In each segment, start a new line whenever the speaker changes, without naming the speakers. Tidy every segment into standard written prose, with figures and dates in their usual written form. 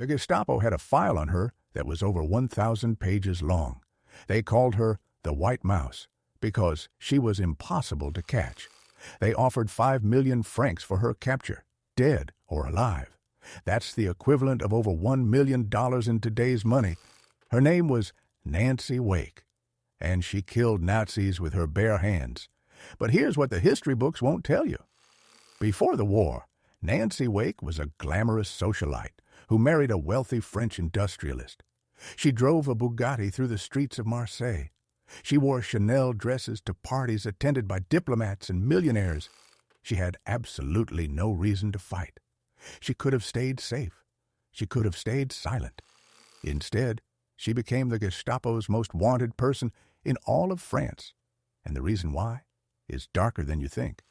The Gestapo had a file on her that was over 1,000 pages long. They called her the White Mouse because she was impossible to catch. They offered 5 million francs for her capture, dead or alive. That's the equivalent of over $1 million in today's money. Her name was Nancy Wake, and she killed Nazis with her bare hands. But here's what the history books won't tell you. Before the war, Nancy Wake was a glamorous socialite who married a wealthy French industrialist. She drove a Bugatti through the streets of Marseille. She wore Chanel dresses to parties attended by diplomats and millionaires. She had absolutely no reason to fight. She could have stayed safe. She could have stayed silent. Instead, she became the Gestapo's most wanted person in all of France. And the reason why is darker than you think.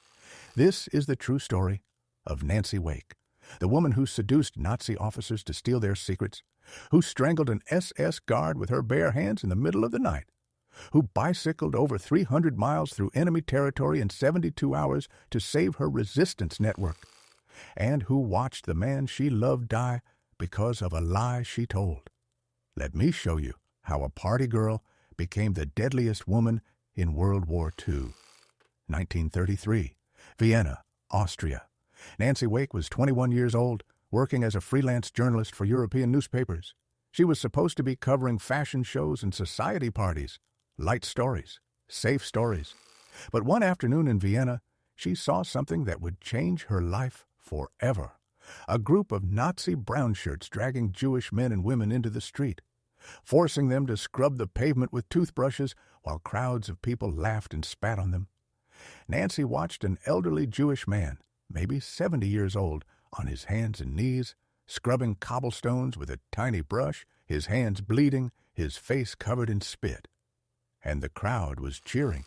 This is the true story of Nancy Wake, the woman who seduced Nazi officers to steal their secrets, who strangled an SS guard with her bare hands in the middle of the night, who bicycled over 300 miles through enemy territory in 72 hours to save her resistance network, and who watched the man she loved die because of a lie she told. Let me show you how a party girl became the deadliest woman in World War II. 1933, Vienna, Austria. Nancy Wake was 21 years old, working as a freelance journalist for European newspapers. She was supposed to be covering fashion shows and society parties, light stories, safe stories. But one afternoon in Vienna, she saw something that would change her life forever. A group of Nazi brownshirts dragging Jewish men and women into the street, forcing them to scrub the pavement with toothbrushes while crowds of people laughed and spat on them. Nancy watched an elderly Jewish man, maybe 70 years old, on his hands and knees, scrubbing cobblestones with a tiny brush, his hands bleeding, his face covered in spit. And the crowd was cheering.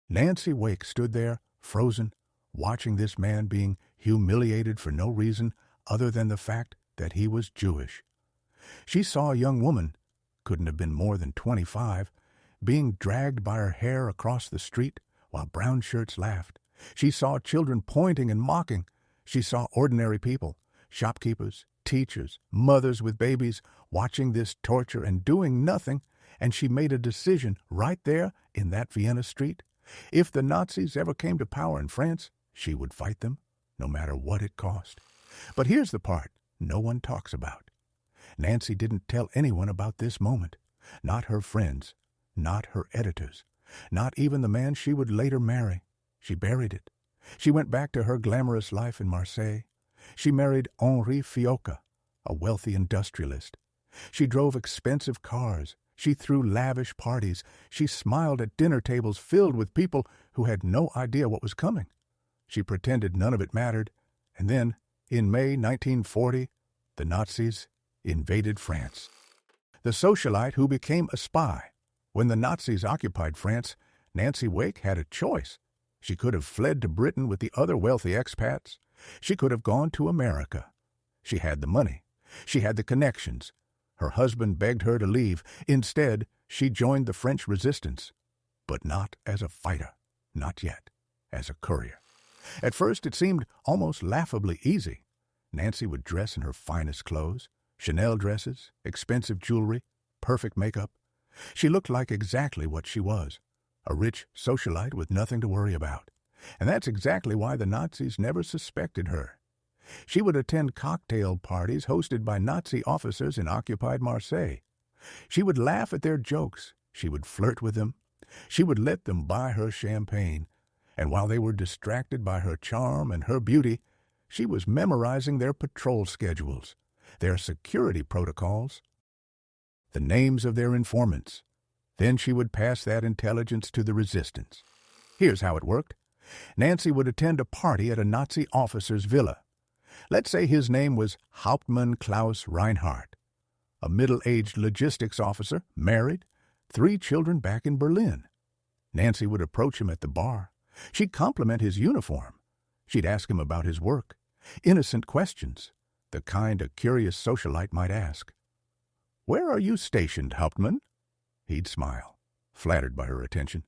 Nancy Wake stood there, frozen, watching this man being humiliated for no reason other than the fact that he was Jewish. She saw a young woman, couldn't have been more than 25, being dragged by her hair across the street while brown shirts laughed. She saw children pointing and mocking. She saw ordinary people, shopkeepers, teachers, mothers with babies, watching this torture and doing nothing, and she made a decision right there in that Vienna street. If the Nazis ever came to power in France, she would fight them, no matter what it cost. But here's the part no one talks about. Nancy didn't tell anyone about this moment, not her friends, not her editors, not even the man she would later marry. She buried it. She went back to her glamorous life in Marseille. She married Henri Fiocca, a wealthy industrialist. She drove expensive cars. She threw lavish parties. She smiled at dinner tables filled with people who had no idea what was coming. She pretended none of it mattered. And then, in May 1940, the Nazis invaded France. The socialite who became a spy. When the Nazis occupied France, Nancy Wake had a choice. She could have fled to Britain with the other wealthy expats. She could have gone to America. She had the money. She had the connections. Her husband begged her to leave. Instead, she joined the French resistance. But not as a fighter. Not yet. As a courier. At first, it seemed almost laughably easy. Nancy would dress in her finest clothes, Chanel dresses, expensive jewelry, perfect makeup. She looked like exactly what she was, a rich socialite with nothing to worry about. And that's exactly why the Nazis never suspected her. She would attend cocktail parties hosted by Nazi officers in occupied Marseille. She would laugh at their jokes. She would flirt with them. She would let them buy her champagne. And while they were distracted by her charm and her beauty, she was memorizing their patrol schedules, their security protocols, the names of their informants. Then she would pass that intelligence to the resistance. Here's how it worked. Nancy would attend a party at a Nazi officer's villa. Let's say his name was Hauptmann Klaus Reinhardt, a middle-aged logistics officer, married, 3 children back in Berlin. Nancy would approach him at the bar. She'd compliment his uniform. She'd ask him about his work. Innocent questions, the kind a curious socialite might ask. "Where are you stationed, Hauptmann?" He'd smile, flattered by her attention.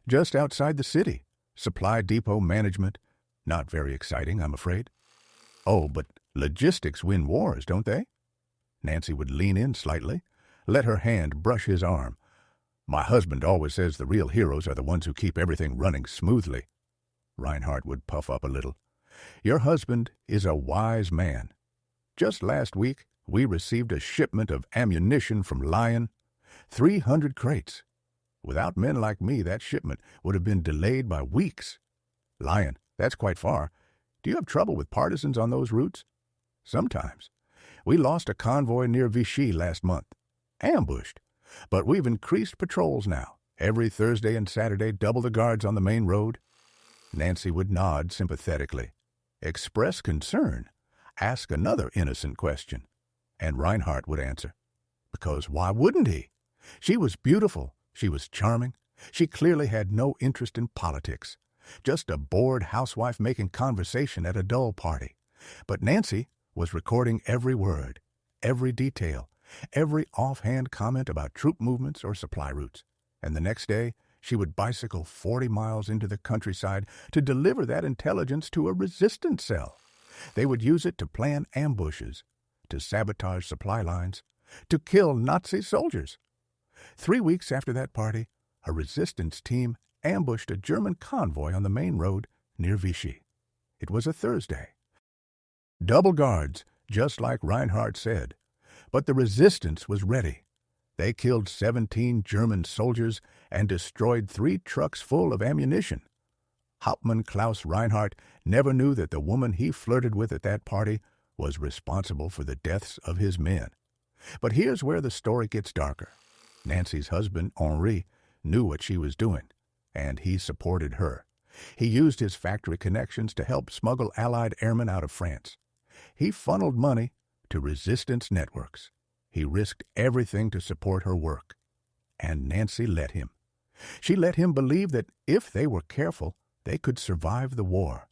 "Just outside the city. Supply depot management. Not very exciting, I'm afraid." "Oh, but logistics win wars, don't they?" Nancy would lean in slightly, let her hand brush his arm. "My husband always says the real heroes are the ones who keep everything running smoothly." Reinhardt would puff up a little. "Your husband is a wise man. Just last week, we received a shipment of ammunition from Lyon, 300 crates. Without men like me, that shipment would have been delayed by weeks. Lyon, that's quite far. Do you have trouble with partisans on those routes?" "Sometimes. We lost a convoy near Vichy last month. Ambushed. But we've increased patrols now. Every Thursday and Saturday, double the guards on the main road." Nancy would nod sympathetically. Express concern. Ask another innocent question. And Reinhardt would answer. Because why wouldn't he? She was beautiful. She was charming. She clearly had no interest in politics. Just a bored housewife making conversation at a dull party. But Nancy was recording every word, every detail, every offhand comment about troop movements or supply routes. And the next day, she would bicycle 40 miles into the countryside to deliver that intelligence to a resistance cell. They would use it to plan ambushes, to sabotage supply lines, to kill Nazi soldiers. 3 weeks after that party, a resistance team ambushed a German convoy on the main road near Vichy. It was a Thursday. Double guards, just like Reinhardt said. But the resistance was ready. They killed 17 German soldiers and destroyed 3 trucks full of ammunition. Hauptmann Klaus Reinhardt never knew that the woman he flirted with at that party was responsible for the deaths of his men. But here's where the story gets darker. Nancy's husband, Henri, knew what she was doing, and he supported her. He used his factory connections to help smuggle Allied airmen out of France. He funneled money to resistance networks. He risked everything to support her work. And Nancy let him. She let him believe that if they were careful, they could survive the war.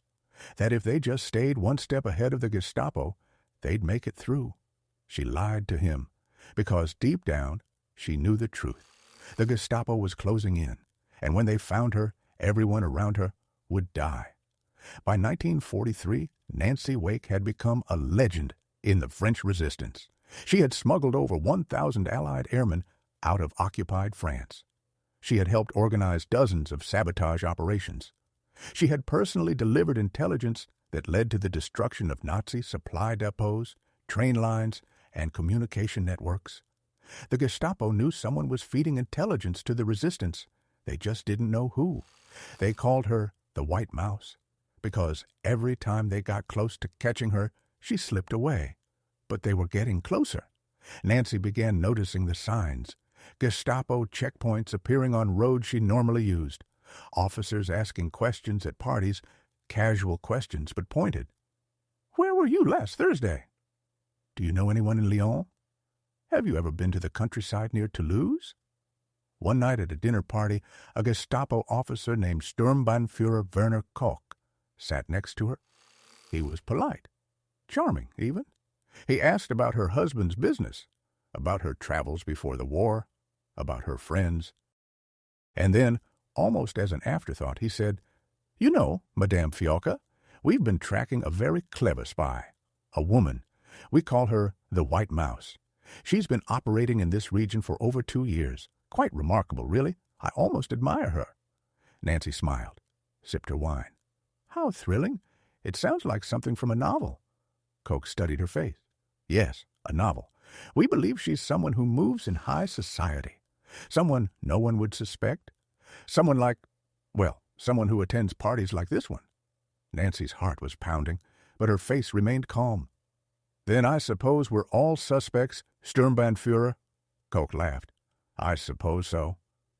That if they just stayed one step ahead of the Gestapo, they'd make it through. She lied to him, because deep down, she knew the truth. The Gestapo was closing in, and when they found her, everyone around her would die. By 1943, Nancy Wake had become a legend in the French resistance. She had smuggled over 1,000 Allied airmen out of occupied France. She had helped organize dozens of sabotage operations. She had personally delivered intelligence that led to the destruction of Nazi supply depots, train lines, and communication networks. The Gestapo knew someone was feeding intelligence to the resistance. They just didn't know who. They called her the White Mouse, because every time they got close to catching her, she slipped away. But they were getting closer. Nancy began noticing the signs. Gestapo checkpoints appearing on roads she normally used. Officers asking questions at parties, casual questions but pointed. "Where were you last Thursday?" "Do you know anyone in Lyon?" "Have you ever been to the countryside near Toulouse?" One night at a dinner party, a Gestapo officer named Sturmbannführer Werner Koch sat next to her. He was polite, charming even. He asked about her husband's business, about her travels before the war, about her friends. And then, almost as an afterthought, he said, "You know, Madame Fiocca, we've been tracking a very clever spy, a woman. We call her the White Mouse. She's been operating in this region for over 2 years. Quite remarkable, really. I almost admire her." Nancy smiled, sipped her wine. "How thrilling. It sounds like something from a novel." Koch studied her face. "Yes, a novel. We believe she's someone who moves in high society. Someone no one would suspect. Someone someone who attends parties like this one." Nancy's heart was pounding, but her face remained calm. "Then I suppose we're all suspects, Sturmbannführer?" Koch laughed. "I suppose so."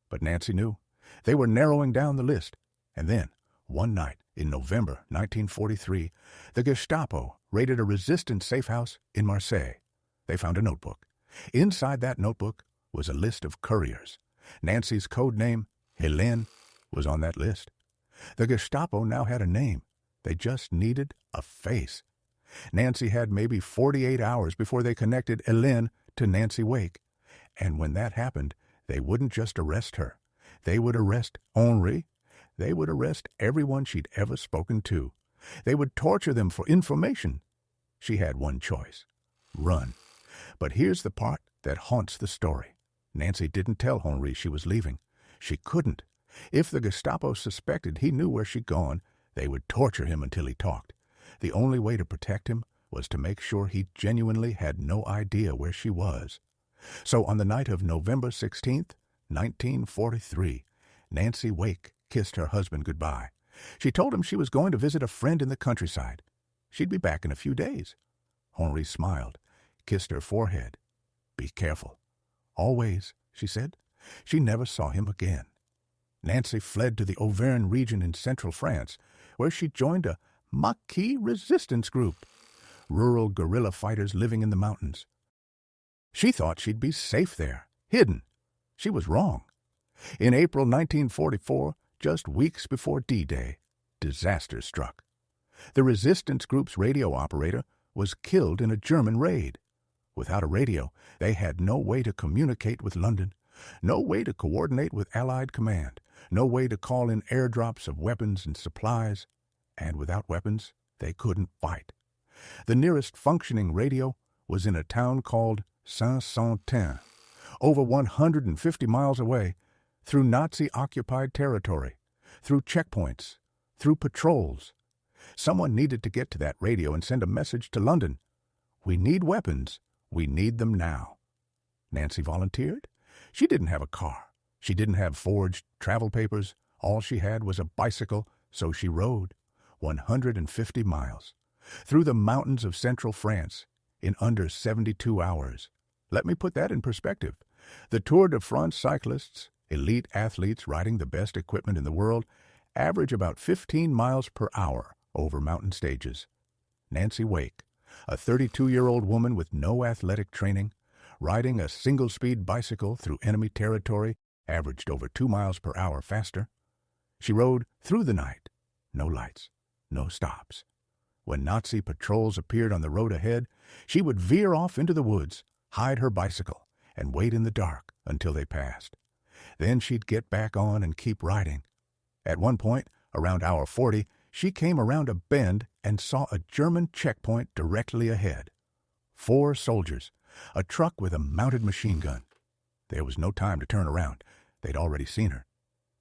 But Nancy knew. They were narrowing down the list. And then, one night in November 1943, the Gestapo raided a resistance safe house in Marseille. They found a notebook. Inside that notebook was a list of couriers. Nancy's code name, Helene, was on that list. The Gestapo now had a name. They just needed a face. Nancy had maybe 48 hours before they connected Helene to Nancy Wake. And when that happened, they wouldn't just arrest her. They would arrest Henri. They would arrest everyone she'd ever spoken to. They would torture them for information. She had one choice: run. But here's the part that haunts the story. Nancy didn't tell Henri she was leaving. She couldn't. If the Gestapo suspected he knew where she'd gone, they would torture him until he talked. The only way to protect him was to make sure he genuinely had no idea where she was. So on the night of November 16th, 1943, Nancy Wake kissed her husband goodbye. She told him she was going to visit a friend in the countryside. She'd be back in a few days. Henri smiled, kissed her forehead. "Be careful." "Always," she said. She never saw him again. Nancy fled to the Auvergne region in central France, where she joined a Maquis resistance group, rural guerrilla fighters living in the mountains. She thought she'd be safe there, hidden. She was wrong. In April 1944, just weeks before D-Day, disaster struck. The resistance group's radio operator was killed in a German raid. Without a radio, they had no way to communicate with London, no way to coordinate with Allied command, no way to call in airdrops of weapons and supplies, and without weapons, they couldn't fight. The nearest functioning radio was in a town called Saint-Saëns, over 150 miles away, through Nazi-occupied territory, through checkpoints, through patrols. Someone needed to get to that radio and send a message to London. "We need weapons. We need them now." Nancy volunteered. She didn't have a car. She didn't have forged travel papers. All she had was a bicycle, so she rode 150 miles through the mountains of central France in under 72 hours. Let me put that in perspective. The Tour de France cyclists, elite athletes riding the best equipment in the world, average about 15 miles per hour over mountain stages. Nancy Wake, a 32-year-old woman with no athletic training, riding a single-speed bicycle through enemy territory, averaged over 2 miles per hour faster. She rode through the night. No lights, no stops. When Nazi patrols appeared on the road ahead, she would veer off into the woods, hide her bicycle, and wait in the dark until they passed. Then she'd get back on and keep riding. At one point, around hour 40, she came around a bend and saw a German checkpoint directly ahead. 4 soldiers, a truck with a mounted machine gun. There was no time to turn around. They'd already seen her.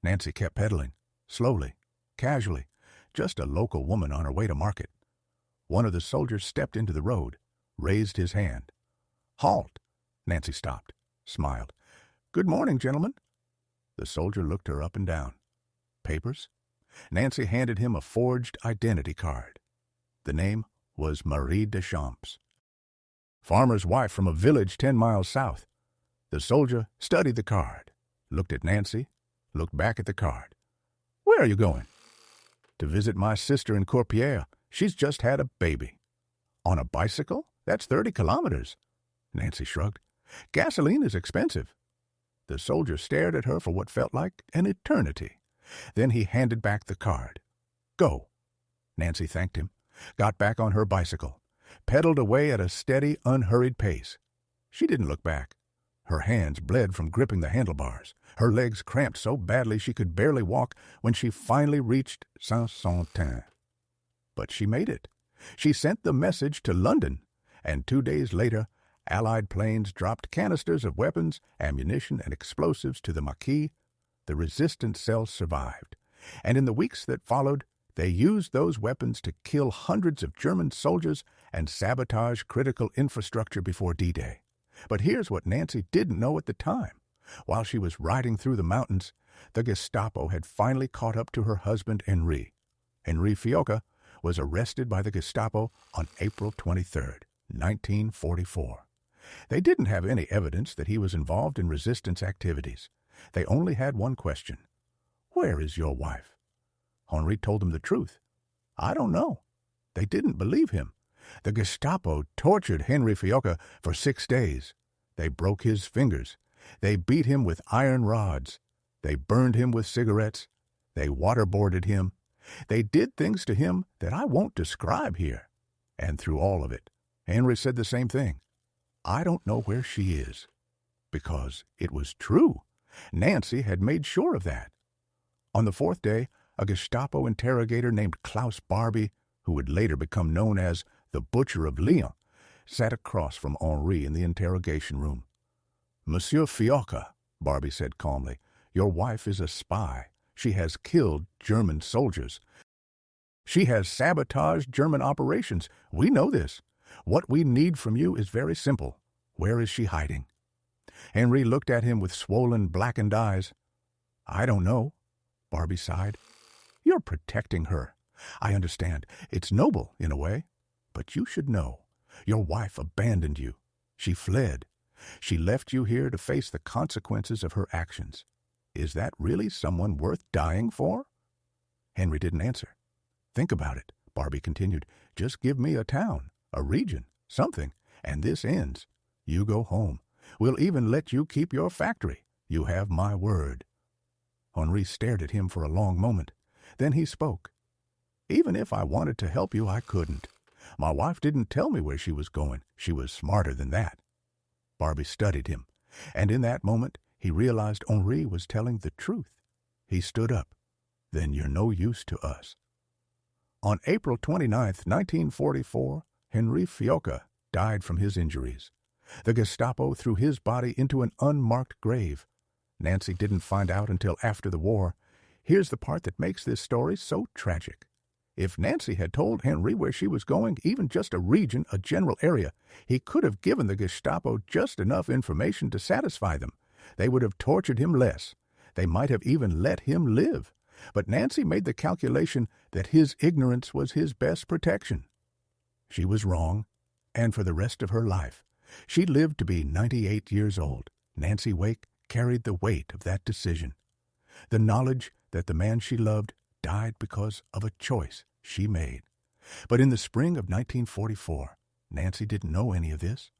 Nancy kept pedaling, slowly, casually, just a local woman on her way to market. One of the soldiers stepped into the road, raised his hand. "Halt!" Nancy stopped, smiled. "Good morning, gentlemen." The soldier looked her up and down. "Papers?" Nancy handed him a forged identity card. The name was Marie Deschamps, farmer's wife from a village 10 miles south. The soldier studied the card, looked at Nancy, looked back at the card. "Where are you going?" "To visit my sister in Courpierre. She's just had a baby." "On a bicycle? That's 30 kilometers." Nancy shrugged. "Gasoline is expensive." The soldier stared at her for what felt like an eternity. Then he handed back the card. "Go." Nancy thanked him, got back on her bicycle, pedaled away at a steady, unhurried pace. She didn't look back. Her hands bled from gripping the handlebars. Her legs cramped so badly she could barely walk when she finally reached Saint-Saëns. But she made it. She sent the message to London, and 2 days later, Allied planes dropped canisters of weapons, ammunition, and explosives to the Maquis. The resistance cells survived, and in the weeks that followed, they used those weapons to kill hundreds of German soldiers and sabotage critical infrastructure before D-Day. But here's what Nancy didn't know at the time. While she was riding through the mountains, the Gestapo had finally caught up to her husband, Henri. Henri Fiocca was arrested by the Gestapo on April 23, 1944. They didn't have any evidence that he was involved in resistance activities. They only had one question. "Where is your wife?" Henri told them the truth. "I don't know." They didn't believe him. The Gestapo tortured Henri Fiocca for 6 days. They broke his fingers. They beat him with iron rods. They burned him with cigarettes. They waterboarded him. They did things to him that I won't describe here. And through all of it, Henri said the same thing. "I don't know where she is." Because it was true. Nancy had made sure of that. On the 4th day, a Gestapo interrogator named Klaus Barbie, who would later become known as the Butcher of Lyon, sat across from Henri in the interrogation room. "Monsieur Fiocca," Barbie said calmly, "your wife is a spy. She has killed German soldiers. She has sabotaged German operations. We know this. What we need from you is very simple. Where is she hiding?" Henri looked at him with swollen, blackened eyes. "I don't know," Barbie sighed. "You're protecting her. I understand. It's noble, in a way. But you should know. Your wife abandoned you. She fled. She left you here to face the consequences of her actions. Is that really someone worth dying for?" Henri didn't answer. "Think about it," Barbie continued. "Just give me a town, a region, something, and this ends. You go home. We'll even let you keep your factory. You have my word." Henri stared at him for a long moment. Then he spoke. "Even if I wanted to help you, I couldn't. My wife didn't tell me where she was going. She was smarter than that." Barbie studied him, and in that moment he realized Henri was telling the truth. He stood up. "Then you're no use to us." On April 29, 1944, Henri Fiocca died from his injuries. The Gestapo threw his body into an unmarked grave. Nancy didn't find out until after the war. Here's the part that makes this story so tragic. If Nancy had told Henri where she was going, even just a region, a general area, he could have given the Gestapo just enough information to satisfy them. They would have tortured him less. They might have even let him live. But Nancy made the calculation that his ignorance was his best protection. She was wrong, and for the rest of her life, she lived to be 98 years old. Nancy Wake carried the weight of that decision. The knowledge that the man she loved died because of a choice she made. But in the spring of 1944, Nancy didn't know any of this.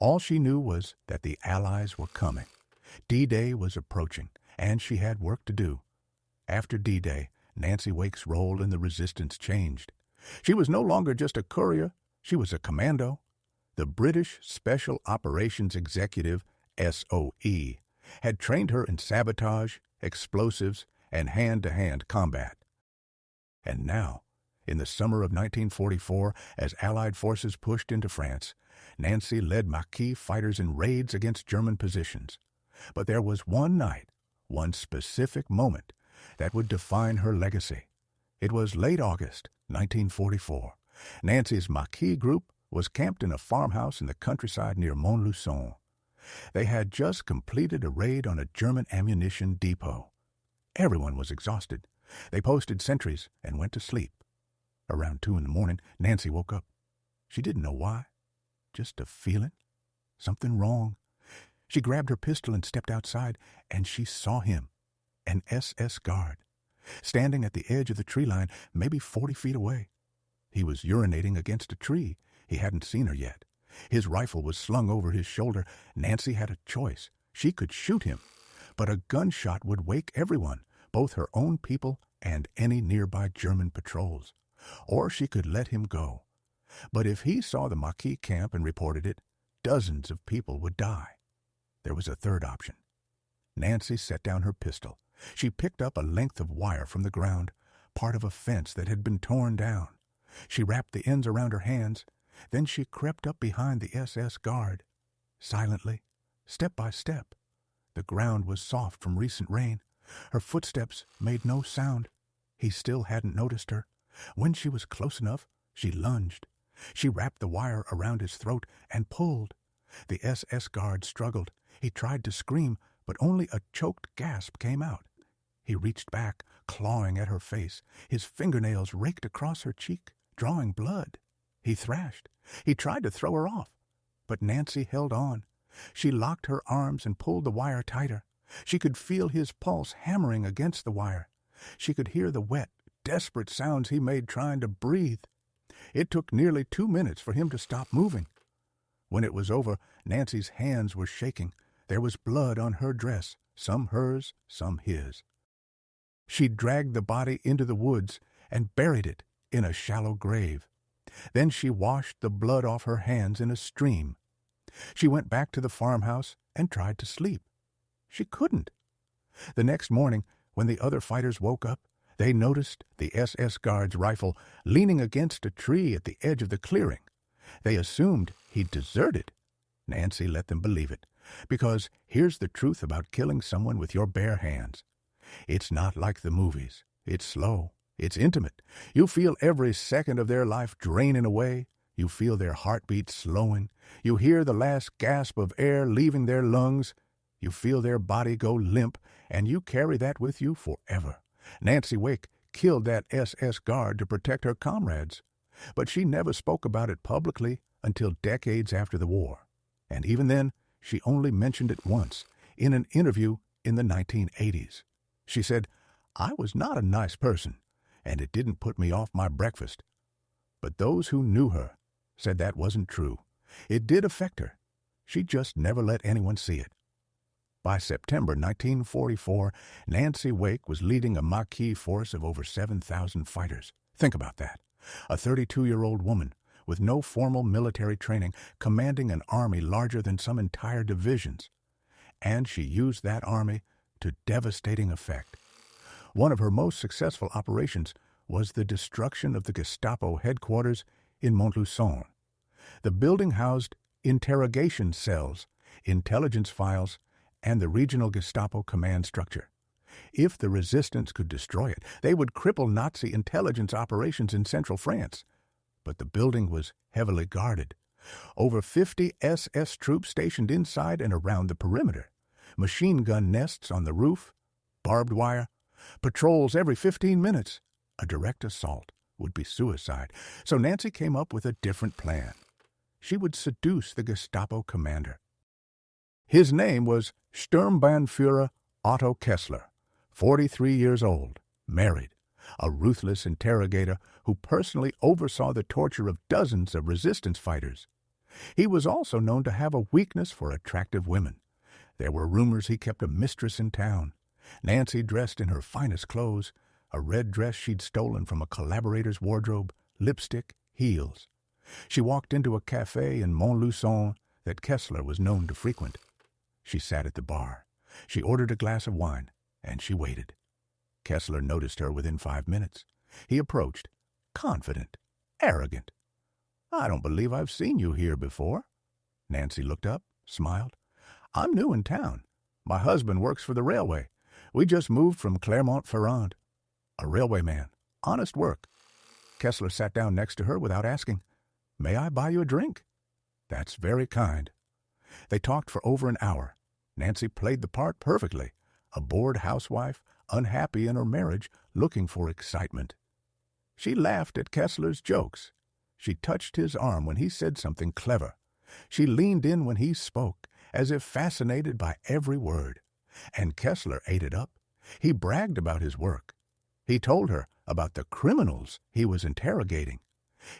All she knew was that the Allies were coming. D-Day was approaching, and she had work to do. After D-Day, Nancy Wake's role in the resistance changed. She was no longer just a courier, she was a commando. The British Special Operations Executive, SOE, had trained her in sabotage, explosives, and hand-to-hand combat. And now, in the summer of 1944, as Allied forces pushed into France, Nancy led Maquis fighters in raids against German positions. But there was one night, one specific moment, that would define her legacy. It was late August, 1944. Nancy's Maquis group was camped in a farmhouse in the countryside near Montluçon. They had just completed a raid on a German ammunition depot. Everyone was exhausted. They posted sentries and went to sleep. Around 2 a.m, Nancy woke up. She didn't know why. Just a feeling. Something wrong. She grabbed her pistol and stepped outside, and she saw him, an SS guard, standing at the edge of the tree line, maybe 40 feet away. He was urinating against a tree. He hadn't seen her yet. His rifle was slung over his shoulder. Nancy had a choice. She could shoot him, but a gunshot would wake everyone, both her own people and any nearby German patrols. Or she could let him go. But if he saw the Maquis camp and reported it, dozens of people would die. There was a third option. Nancy set down her pistol. She picked up a length of wire from the ground, part of a fence that had been torn down. She wrapped the ends around her hands. Then she crept up behind the SS guard. Silently, step by step. The ground was soft from recent rain. Her footsteps made no sound. He still hadn't noticed her. When she was close enough, she lunged. She wrapped the wire around his throat and pulled. The SS guard struggled. He tried to scream, but only a choked gasp came out. He reached back, clawing at her face. His fingernails raked across her cheek, drawing blood. He thrashed. He tried to throw her off. But Nancy held on. She locked her arms and pulled the wire tighter. She could feel his pulse hammering against the wire. She could hear the wet, desperate sounds he made trying to breathe. It took nearly 2 minutes for him to stop moving. When it was over, Nancy's hands were shaking. There was blood on her dress, some hers, some his. She dragged the body into the woods and buried it in a shallow grave. Then she washed the blood off her hands in a stream. She went back to the farmhouse and tried to sleep. She couldn't. The next morning, when the other fighters woke up, they noticed the SS guard's rifle leaning against a tree at the edge of the clearing. They assumed he'd deserted. Nancy let them believe it, because here's the truth about killing someone with your bare hands. It's not like the movies. It's slow. It's intimate. You feel every second of their life draining away. You feel their heartbeat slowing. You hear the last gasp of air leaving their lungs. You feel their body go limp, and you carry that with you forever. Nancy Wake killed that SS guard to protect her comrades, but she never spoke about it publicly until decades after the war. And even then, she only mentioned it once, in an interview in the 1980s. She said, "I was not a nice person, and it didn't put me off my breakfast." But those who knew her said that wasn't true. It did affect her. She just never let anyone see it. By September 1944, Nancy Wake was leading a Maquis force of over 7,000 fighters. Think about that. A 32-year-old woman with no formal military training, commanding an army larger than some entire divisions. And she used that army to devastating effect. One of her most successful operations was the destruction of the Gestapo headquarters in Montluçon. The building housed interrogation cells, intelligence files, and the regional Gestapo command structure. If the resistance could destroy it, they would cripple Nazi intelligence operations in central France. But the building was heavily guarded. Over 50 SS troops stationed inside and around the perimeter. Machine gun nests on the roof, barbed wire, patrols every 15 minutes. A direct assault would be suicide, so Nancy came up with a different plan. She would seduce the Gestapo commander. His name was Sturmbannführer Otto Kessler, 43 years old, married, a ruthless interrogator who personally oversaw the torture of dozens of resistance fighters. He was also known to have a weakness for attractive women. There were rumors he kept a mistress in town. Nancy dressed in her finest clothes, a red dress she'd stolen from a collaborator's wardrobe, lipstick, heels. She walked into a cafe in Montluçon that Kessler was known to frequent. She sat at the bar. She ordered a glass of wine, and she waited. Kessler noticed her within 5 minutes. He approached, confident, arrogant. "I don't believe I've seen you here before." Nancy looked up, smiled. "I'm new in town. My husband works for the railway. We just moved from Clermont-Ferrand." A railway man. Honest work. Kessler sat down next to her without asking, "May I buy you a drink?" "That's very kind." They talked for over an hour. Nancy played the part perfectly. A bored housewife, unhappy in her marriage, looking for excitement. She laughed at Kessler's jokes. She touched his arm when he said something clever. She leaned in when he spoke, as if fascinated by every word. And Kessler ate it up. He bragged about his work. He told her about the criminals he was interrogating.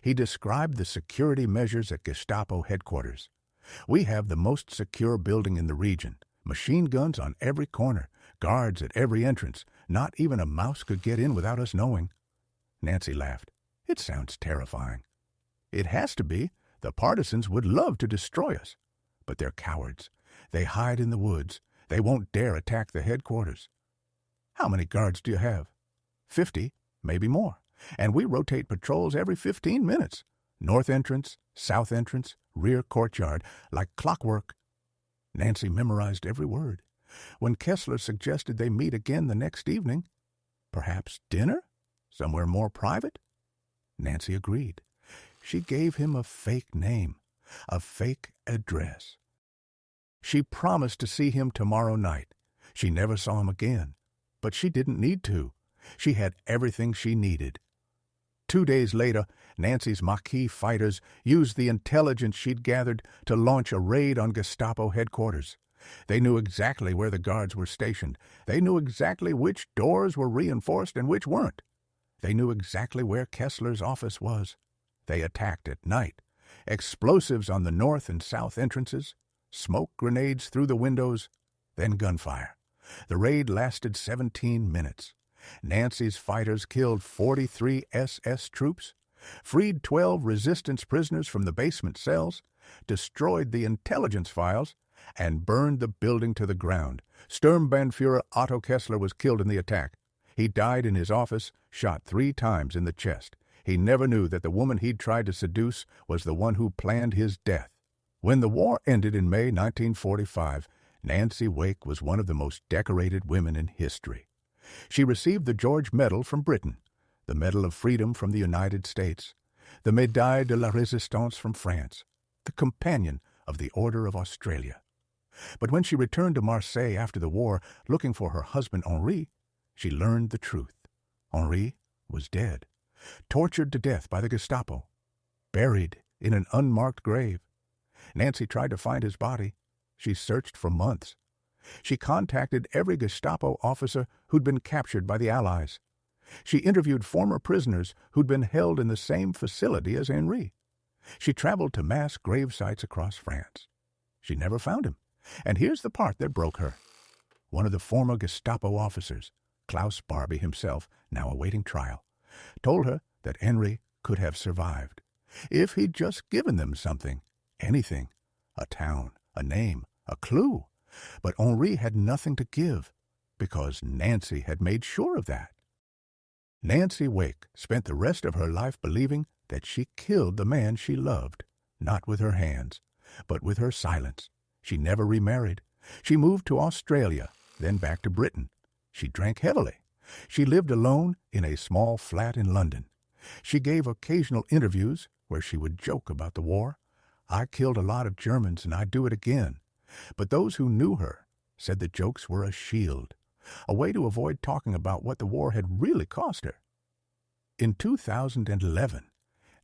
He described the security measures at Gestapo headquarters. "We have the most secure building in the region. Machine guns on every corner, guards at every entrance. Not even a mouse could get in without us knowing." Nancy laughed. "It sounds terrifying." "It has to be. The partisans would love to destroy us. But they're cowards. They hide in the woods. They won't dare attack the headquarters." "How many guards do you have?" 50, maybe more. And we rotate patrols every 15 minutes. North entrance, south entrance, rear courtyard, like clockwork. Nancy memorized every word. When Kessler suggested they meet again the next evening, perhaps dinner? Somewhere more private? Nancy agreed. She gave him a fake name, a fake address. She promised to see him tomorrow night. She never saw him again, but she didn't need to. She had everything she needed. 2 days later, Nancy's Maquis fighters used the intelligence she'd gathered to launch a raid on Gestapo headquarters. They knew exactly where the guards were stationed. They knew exactly which doors were reinforced and which weren't. They knew exactly where Kessler's office was. They attacked at night. Explosives on the north and south entrances, smoke grenades through the windows, then gunfire. The raid lasted 17 minutes. Nancy's fighters killed 43 SS troops, freed 12 resistance prisoners from the basement cells, destroyed the intelligence files, and burned the building to the ground. Sturmbannführer Otto Kessler was killed in the attack. He died in his office, shot 3 times in the chest. He never knew that the woman he'd tried to seduce was the one who planned his death. When the war ended in May 1945, Nancy Wake was one of the most decorated women in history. She received the George Medal from Britain, the Medal of Freedom from the United States, the Médaille de la Résistance from France, the Companion of the Order of Australia. But when she returned to Marseille after the war, looking for her husband Henri, she learned the truth. Henri was dead, tortured to death by the Gestapo, buried in an unmarked grave. Nancy tried to find his body. She searched for months. She contacted every Gestapo officer who'd been captured by the Allies. She interviewed former prisoners who'd been held in the same facility as Henri. She traveled to mass grave sites across France. She never found him. And here's the part that broke her. One of the former Gestapo officers, Klaus Barbie himself, now awaiting trial, told her that Henri could have survived if he'd just given them something, anything, a town, a name, a clue. But Henri had nothing to give, because Nancy had made sure of that. Nancy Wake spent the rest of her life believing that she killed the man she loved, not with her hands, but with her silence. She never remarried. She moved to Australia, then back to Britain. She drank heavily. She lived alone in a small flat in London. She gave occasional interviews where she would joke about the war. I killed a lot of Germans and I'd do it again. But those who knew her said the jokes were a shield, a way to avoid talking about what the war had really cost her. In 2011,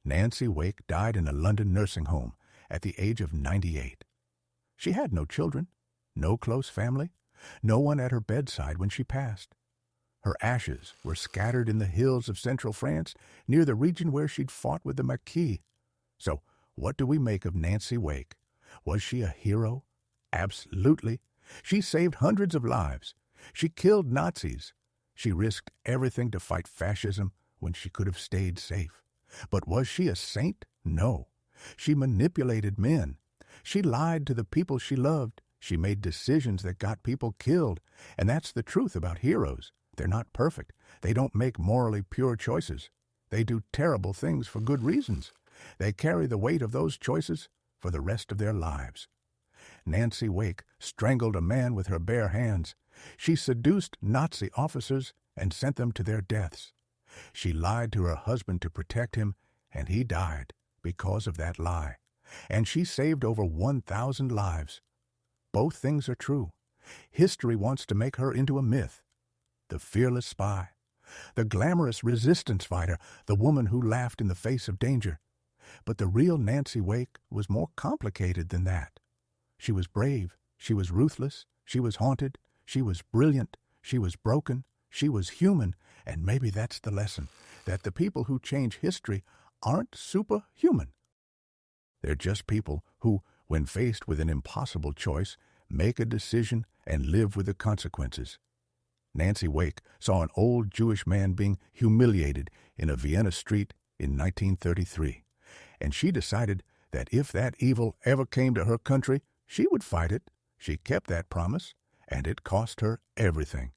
Nancy Wake died in a London nursing home at the age of 98. She had no children, no close family, no one at her bedside when she passed. Her ashes were scattered in the hills of central France near the region where she'd fought with the Maquis. So, what do we make of Nancy Wake? Was she a hero? Absolutely. She saved hundreds of lives. She killed Nazis. She risked everything to fight fascism when she could have stayed safe. But was she a saint? No. She manipulated men. She lied to the people she loved. She made decisions that got people killed. And that's the truth about heroes. They're not perfect. They don't make morally pure choices. They do terrible things for good reasons. They carry the weight of those choices for the rest of their lives. Nancy Wake strangled a man with her bare hands. She seduced Nazi officers and sent them to their deaths. She lied to her husband to protect him, and he died because of that lie. And she saved over 1,000 lives. Both things are true. History wants to make her into a myth. The fearless spy, the glamorous resistance fighter, the woman who laughed in the face of danger. But the real Nancy Wake was more complicated than that. She was brave, she was ruthless, she was haunted, she was brilliant, she was broken, she was human, and maybe that's the lesson, that the people who change history aren't superhuman. They're just people who, when faced with an impossible choice, make a decision and live with the consequences. Nancy Wake saw an old Jewish man being humiliated in a Vienna street in 1933, and she decided that if that evil ever came to her country, she would fight it. She kept that promise, and it cost her everything.